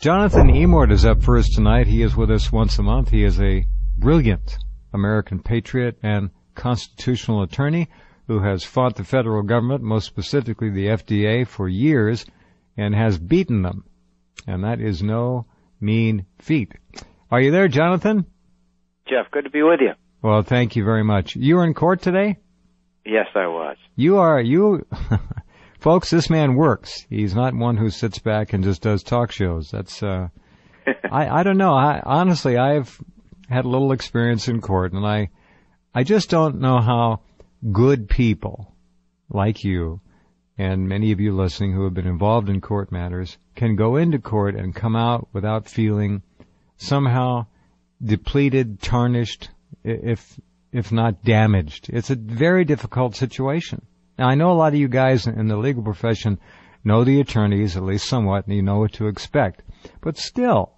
Jonathan Emord is up first tonight. He is with us once a month. He is a brilliant American patriot and constitutional attorney who has fought the federal government, most specifically the FDA, for years and has beaten them. And that is no mean feat. Are you there, Jonathan? Jeff, good to be with you. Well, thank you very much. You were in court today? Yes, I was. Folks, this man works. He's not one who sits back and just does talk shows. That's, I don't know. Honestly, I've had a little experience in court, and I just don't know how good people like you and many of you listening who have been involved in court matters can go into court and come out without feeling somehow depleted, tarnished, if not damaged. It's a very difficult situation. Now, I know a lot of you guys in the legal profession know the attorneys, at least somewhat, and you know what to expect. But still,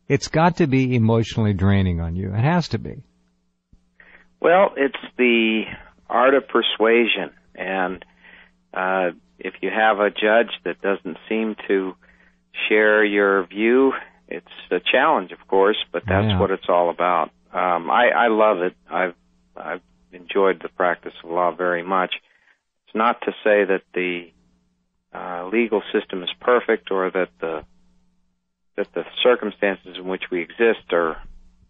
it's got to be emotionally draining on you. It has to be. Well, it's the art of persuasion. And if you have a judge that doesn't seem to share your view, it's a challenge, of course, but that's what it's all about. I love it. I've enjoyed the practice of law very much. It's not to say that the legal system is perfect or that the circumstances in which we exist are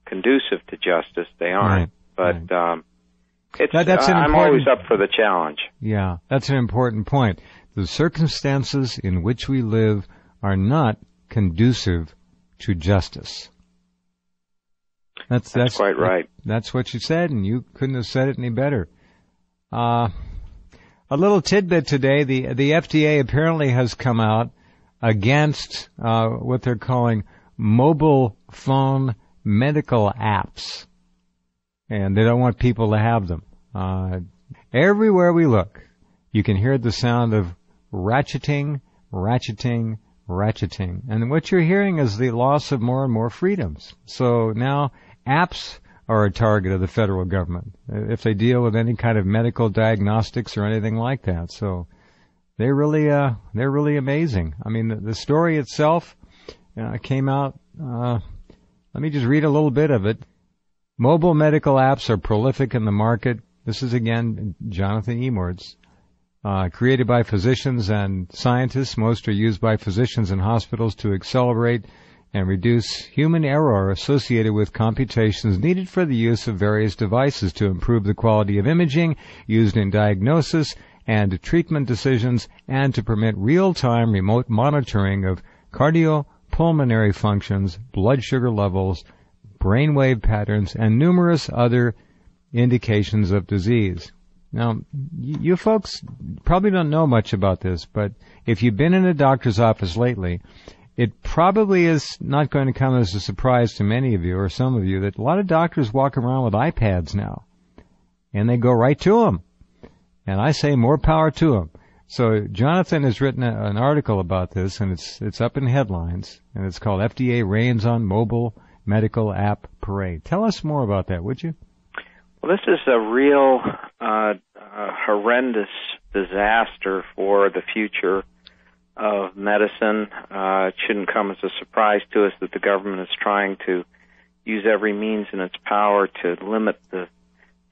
conducive to justice. They aren't. Right. But I'm always up for the challenge. Yeah, that's an important point. The circumstances in which we live are not conducive to justice. That's quite right. That's what you said, and you couldn't have said it any better. A little tidbit today, the FDA apparently has come out against what they're calling mobile phone medical apps. And they don't want people to have them. Everywhere we look, you can hear the sound of ratcheting, ratcheting, ratcheting. And what you're hearing is the loss of more and more freedoms. So now apps are a target of the federal government if they deal with any kind of medical diagnostics or anything like that. So they're really amazing. I mean, the story itself came out. Let me just read a little bit of it. Mobile medical apps are prolific in the market. This is again Jonathan Emord's. Created by physicians and scientists, most are used by physicians and hospitals to accelerate and reduce human error associated with computations needed for the use of various devices to improve the quality of imaging used in diagnosis and treatment decisions and to permit real-time remote monitoring of cardiopulmonary functions, blood sugar levels, brainwave patterns, and numerous other indications of disease. Now, you folks probably don't know much about this, but if you've been in a doctor's office lately, it probably is not going to come as a surprise to many of you or some of you that a lot of doctors walk around with iPads now, and they go right to them. And I say more power to them. So Jonathan has written an article about this, and it's up in headlines, and it's called FDA Reins on Mobile Medical App Parade. Tell us more about that, would you? Well, this is a real horrendous disaster for the future of medicine. It shouldn't come as a surprise to us that the government is trying to use every means in its power to limit the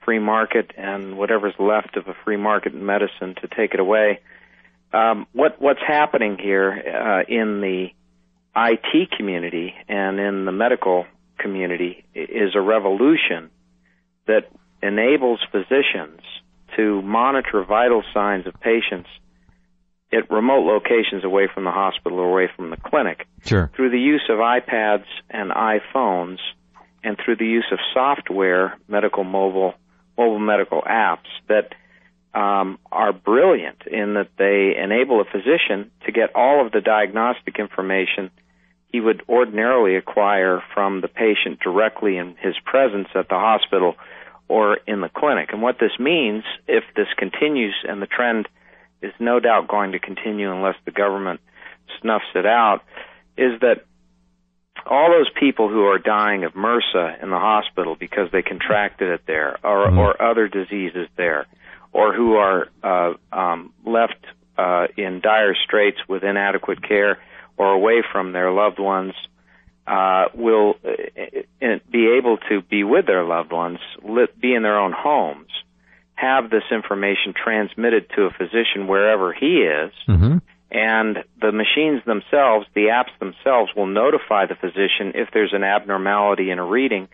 free market and whatever's left of a free market in medicine to take it away. What's happening here in the IT community and in the medical community is a revolution that enables physicians to monitor vital signs of patients at remote locations away from the hospital or away from the clinic. Sure. Through the use of iPads and iPhones and through the use of software, mobile medical apps that are brilliant in that they enable a physician to get all of the diagnostic information he would ordinarily acquire from the patient directly in his presence at the hospital or in the clinic. And what this means, if this continues, and the trend is no doubt going to continue unless the government snuffs it out, is that all those people who are dying of MRSA in the hospital because they contracted it there or other diseases there, or who are left in dire straits with inadequate care, or away from their loved ones will be able to be with their loved ones, be in their own homes, have this information transmitted to a physician wherever he is, and the machines themselves, the apps themselves, will notify the physician if there's an abnormality in a reading.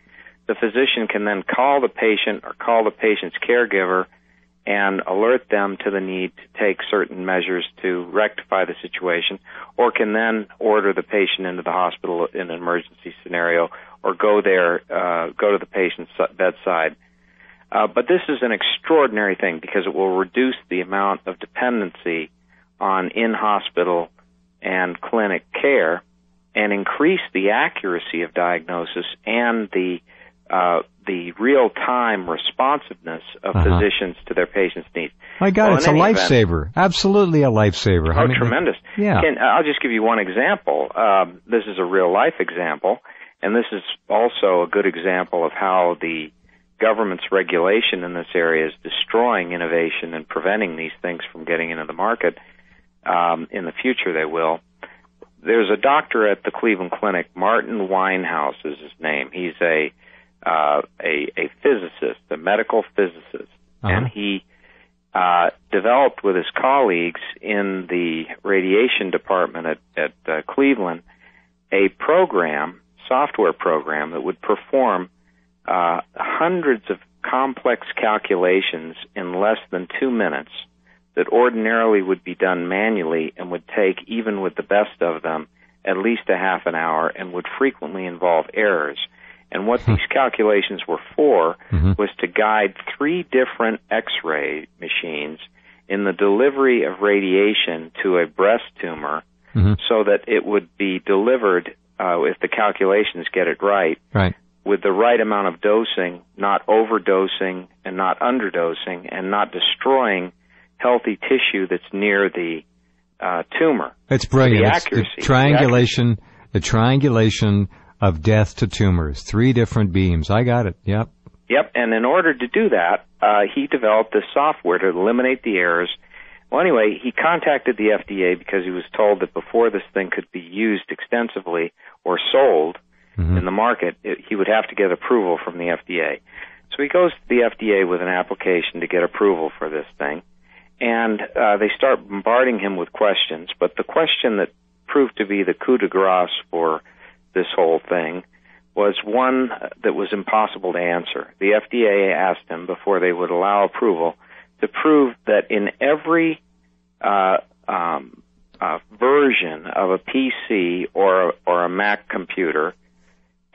The physician can then call the patient or call the patient's caregiver and alert them to the need to take certain measures to rectify the situation, or can then order the patient into the hospital in an emergency scenario, or go to the patient's bedside. But this is an extraordinary thing because it will reduce the amount of dependency on in-hospital and clinic care and increase the accuracy of diagnosis and the real-time responsiveness of physicians to their patients' needs. My God, it's a lifesaver. Absolutely a lifesaver. Oh, tremendous. Yeah. I'll just give you one example. This is a real-life example, and this is also a good example of how the government's regulation in this area is destroying innovation and preventing these things from getting into the market. In the future, they will. There's a doctor at the Cleveland Clinic, Martin Winehouse is his name. He's a physicist, a medical physicist, and he developed with his colleagues in the radiation department at Cleveland a software program that would perform hundreds of complex calculations in less than 2 minutes that ordinarily would be done manually and would take, even with the best of them, at least a half an hour and would frequently involve errors. And what these calculations were for was to guide 3 different X-ray machines in the delivery of radiation to a breast tumor so that it would be delivered, if the calculations get it right, with the right amount of dosing, not overdosing and not underdosing, and not destroying healthy tissue that's near the tumor. It's brilliant. The accuracy. The triangulation of death to tumors. 3 different beams. I got it. Yep. And in order to do that, he developed this software to eliminate the errors. Well, anyway, he contacted the FDA because he was told that before this thing could be used extensively or sold in the market, he would have to get approval from the FDA. So he goes to the FDA with an application to get approval for this thing. And they start bombarding him with questions. But the question that proved to be the coup de grace for this whole thing was one that was impossible to answer. The FDA asked him, before they would allow approval, to prove that in every version of a PC or a Mac computer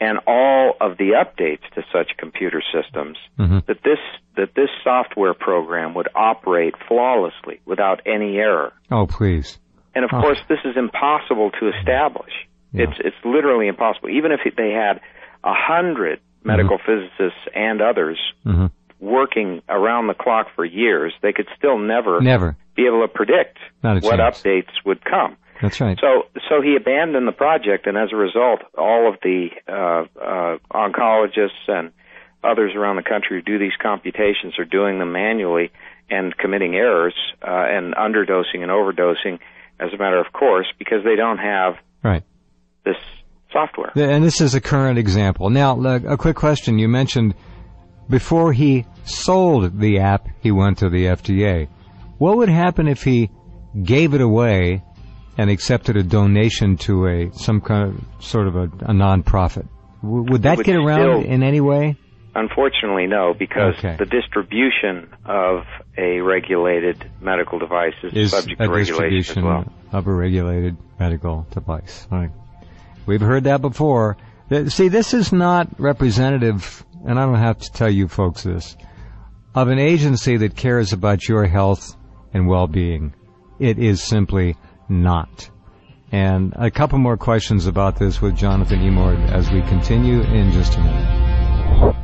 and all of the updates to such computer systems, that this software program would operate flawlessly without any error. Oh, please. And of course, this is impossible to establish. Yeah. It's literally impossible. Even if they had 100 medical physicists and others working around the clock for years, they could still never be able to predict what updates would come. That's right. So he abandoned the project, and as a result, all of the oncologists and others around the country who do these computations are doing them manually and committing errors and underdosing and overdosing as a matter of course because they don't have this software. And this is a current example. Now, a quick question. You mentioned before he sold the app, he went to the FDA. What would happen if he gave it away and accepted a donation to some kind of sort of a nonprofit? Would that get around in any way? Unfortunately, no, because the distribution of a regulated medical device is subject to regulation as well. Of a regulated medical device. All right. We've heard that before. See, this is not representative, and I don't have to tell you folks this, of an agency that cares about your health and well-being. It is simply not. And a couple more questions about this with Jonathan Emord as we continue in just a minute.